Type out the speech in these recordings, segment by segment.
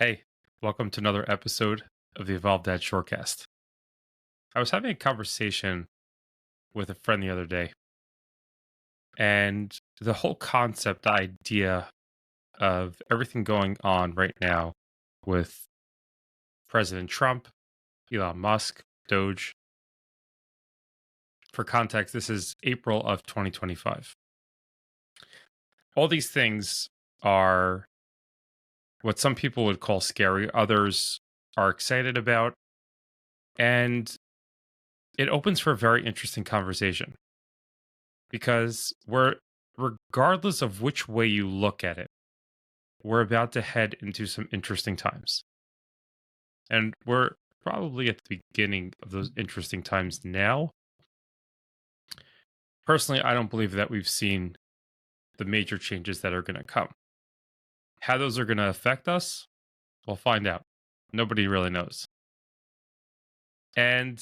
Hey, welcome to another episode of the Evolved Dad Shortcast. I was having a conversation with a friend the other day, and the whole concept, the idea of everything going on right now with President Trump, Elon Musk, Doge. For context, this is April of 2025. All these things are what some people would call scary, others are excited about, and it opens for a very interesting conversation because regardless of which way you look at it, we're about to head into some interesting times. And we're probably at the beginning of those interesting times now. Personally, I don't believe that we've seen the major changes that are going to come. How those are going to affect us, we'll find out. Nobody really knows. And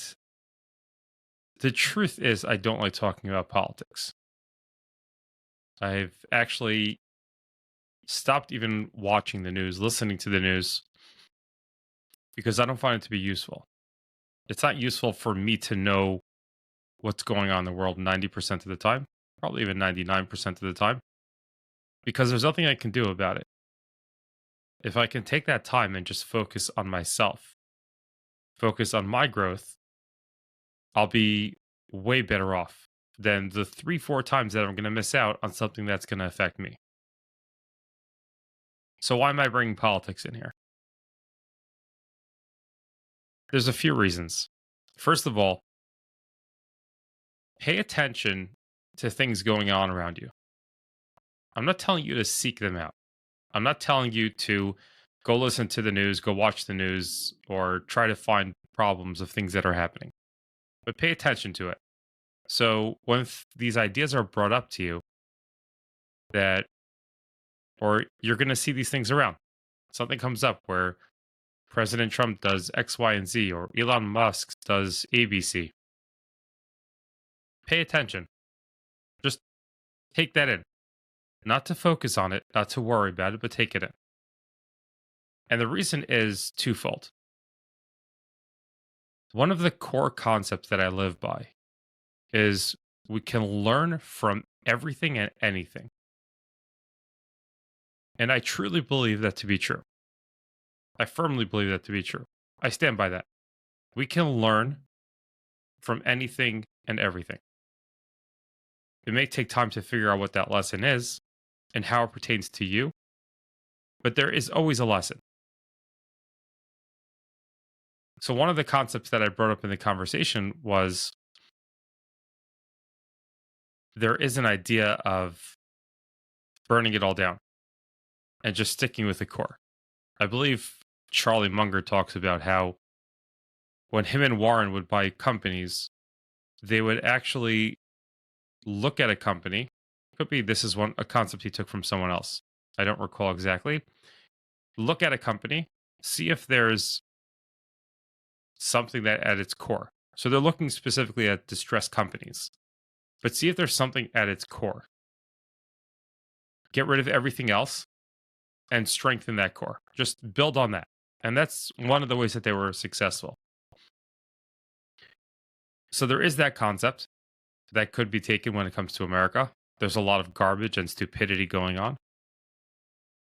the truth is, I don't like talking about politics. I've actually stopped even watching the news, listening to the news, because I don't find it to be useful. It's not useful for me to know what's going on in the world 90% of the time, probably even 99% of the time, because there's nothing I can do about it. If I can take that time and just focus on myself, focus on my growth, I'll be way better off than the 3, 4 times that I'm going to miss out on something that's going to affect me. So, why am I bringing politics in here? There's a few reasons. First of all, pay attention to things going on around you. I'm not telling you to seek them out. I'm not telling you to go listen to the news, go watch the news, or try to find problems of things that are happening. But pay attention to it. So when these ideas are brought up to you, that, or you're going to see these things around, something comes up where President Trump does X, Y, and Z, or Elon Musk does ABC. Pay attention. Just take that in. Not to focus on it, not to worry about it, but take it in. And the reason is twofold. One of the core concepts that I live by is we can learn from everything and anything. And I truly believe that to be true. I firmly believe that to be true. I stand by that. We can learn from anything and everything. It may take time to figure out what that lesson is and how it pertains to you, but there is always a lesson. So, one of the concepts that I brought up in the conversation was there is an idea of burning it all down and just sticking with the core. I believe Charlie Munger talks about how when him and Warren would buy companies, they would actually look at a company. Could be this is a concept he took from someone else. I don't recall exactly. Look at a company, see if there's something that at its core. So they're looking specifically at distressed companies, but see if there's something at its core. Get rid of everything else and strengthen that core. Just build on that. And that's one of the ways that they were successful. So there is that concept that could be taken when it comes to America. There's a lot of garbage and stupidity going on.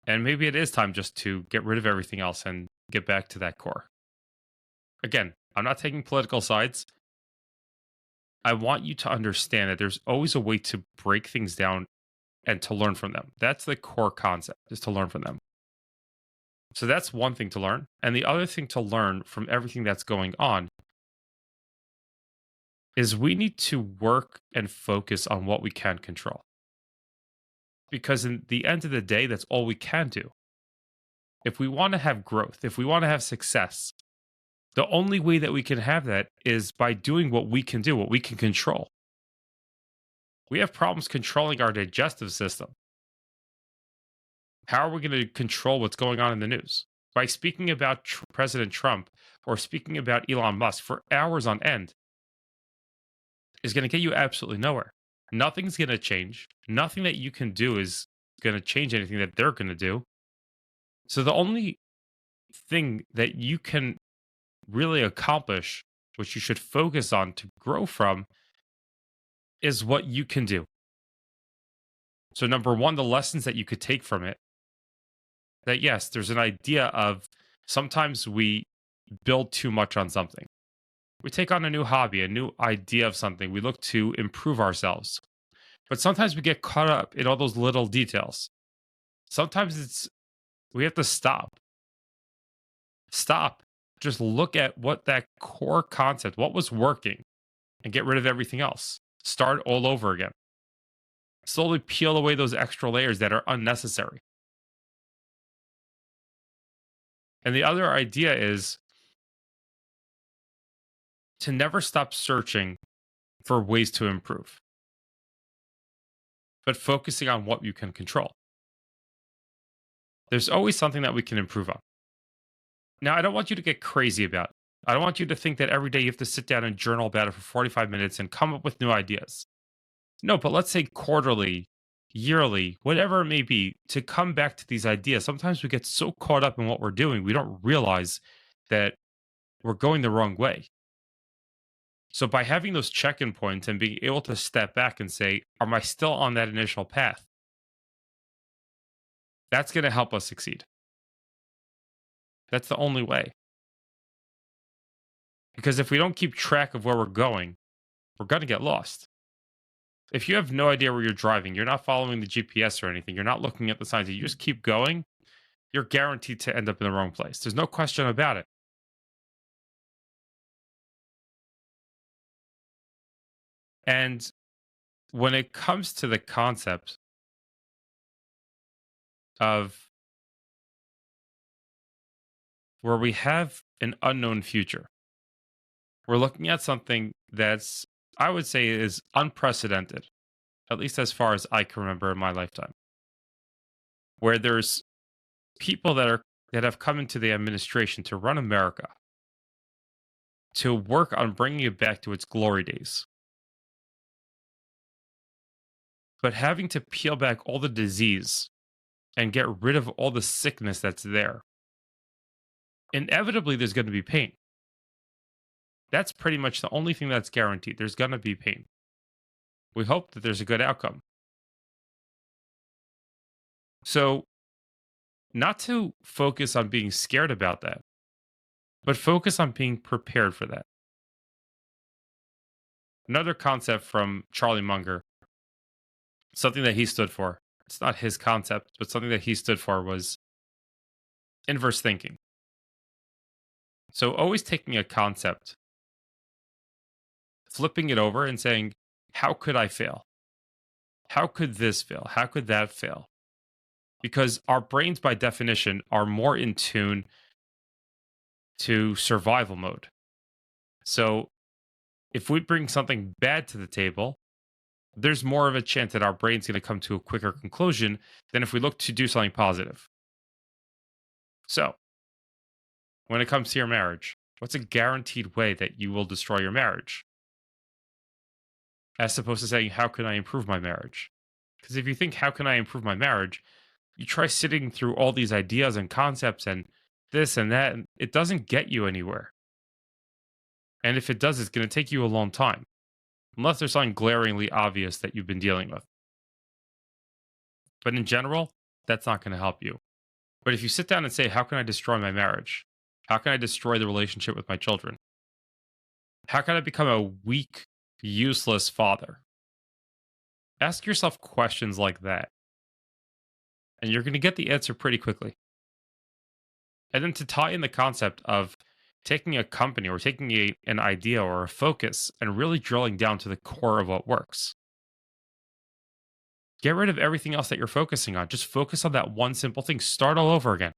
And maybe it is time just to get rid of everything else and get back to that core. Again, I'm not taking political sides. I want you to understand that there's always a way to break things down and to learn from them. That's the core concept, is to learn from them. So that's one thing to learn. And the other thing to learn from everything that's going on is we need to work and focus on what we can control. Because in the end of the day, that's all we can do. If we want to have growth, if we want to have success, the only way that we can have that is by doing what we can do, what we can control. We have problems controlling our digestive system. How are we going to control what's going on in the news? By speaking about President Trump or speaking about Elon Musk for hours on end is going to get you absolutely nowhere. Nothing's going to change. Nothing that you can do is going to change anything that they're going to do. So the only thing that you can really accomplish, which you should focus on to grow from, is what you can do. So, number one, the lessons that you could take from it, that yes, there's an idea of sometimes we build too much on something. We take on a new hobby, a new idea of something. We look to improve ourselves. But sometimes we get caught up in all those little details. Sometimes we have to stop. Stop. Just look at what that core concept, what was working, and get rid of everything else. Start all over again. Slowly peel away those extra layers that are unnecessary. And the other idea is to never stop searching for ways to improve, but focusing on what you can control. There's always something that we can improve on. Now, I don't want you to get crazy about it. I don't want you to think that every day you have to sit down and journal about it for 45 minutes and come up with new ideas. No, but let's say quarterly, yearly, whatever it may be, to come back to these ideas. Sometimes we get so caught up in what we're doing, we don't realize that we're going the wrong way. So, by having those check in points and being able to step back and say, am I still on that initial path? That's going to help us succeed. That's the only way. Because if we don't keep track of where we're going to get lost. If you have no idea where you're driving, you're not following the GPS or anything, you're not looking at the signs, you just keep going, you're guaranteed to end up in the wrong place. There's no question about it. And when it comes to the concept of where we have an unknown future, we're looking at something that's, I would say, is unprecedented, at least as far as I can remember in my lifetime, where there's people that have come into the administration to run America, to work on bringing it back to its glory days. But having to peel back all the disease and get rid of all the sickness that's there, inevitably there's going to be pain. That's pretty much the only thing that's guaranteed. There's going to be pain. We hope that there's a good outcome. So, not to focus on being scared about that, but focus on being prepared for that. Another concept from Charlie Munger, something that he stood for. It's not his concept, but something that he stood for was inverse thinking. So, always taking a concept, flipping it over and saying, how could I fail? How could this fail? How could that fail? Because our brains, by definition, are more in tune to survival mode. So if we bring something bad to the table, there's more of a chance that our brain's going to come to a quicker conclusion than if we look to do something positive. So when it comes to your marriage, what's a guaranteed way that you will destroy your marriage? As opposed to saying, how can I improve my marriage? Because if you think, how can I improve my marriage? You try sitting through all these ideas and concepts and this and that, and it doesn't get you anywhere. And if it does, it's going to take you a long time, unless there's something glaringly obvious that you've been dealing with. But in general, that's not going to help you. But if you sit down and say, how can I destroy my marriage? How can I destroy the relationship with my children? How can I become a weak, useless father? Ask yourself questions like that. And you're going to get the answer pretty quickly. And then to tie in the concept of taking a company or taking an idea or a focus and really drilling down to the core of what works. Get rid of everything else that you're focusing on. Just focus on that one simple thing. Start all over again.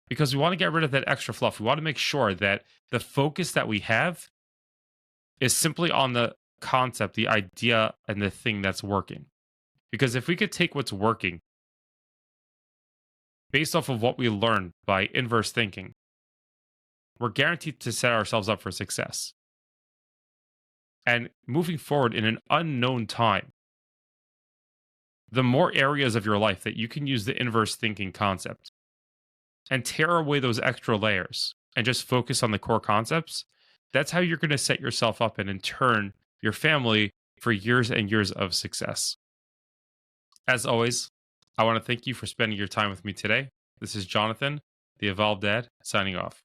Because we want to get rid of that extra fluff. We want to make sure that the focus that we have is simply on the concept, the idea, and the thing that's working. Because if we could take what's working based off of what we learned by inverse thinking, we're guaranteed to set ourselves up for success. And moving forward in an unknown time, the more areas of your life that you can use the inverse thinking concept and tear away those extra layers and just focus on the core concepts, that's how you're going to set yourself up and in turn your family for years and years of success. As always, I want to thank you for spending your time with me today. This is Jonathan, the Evolved Dad, signing off.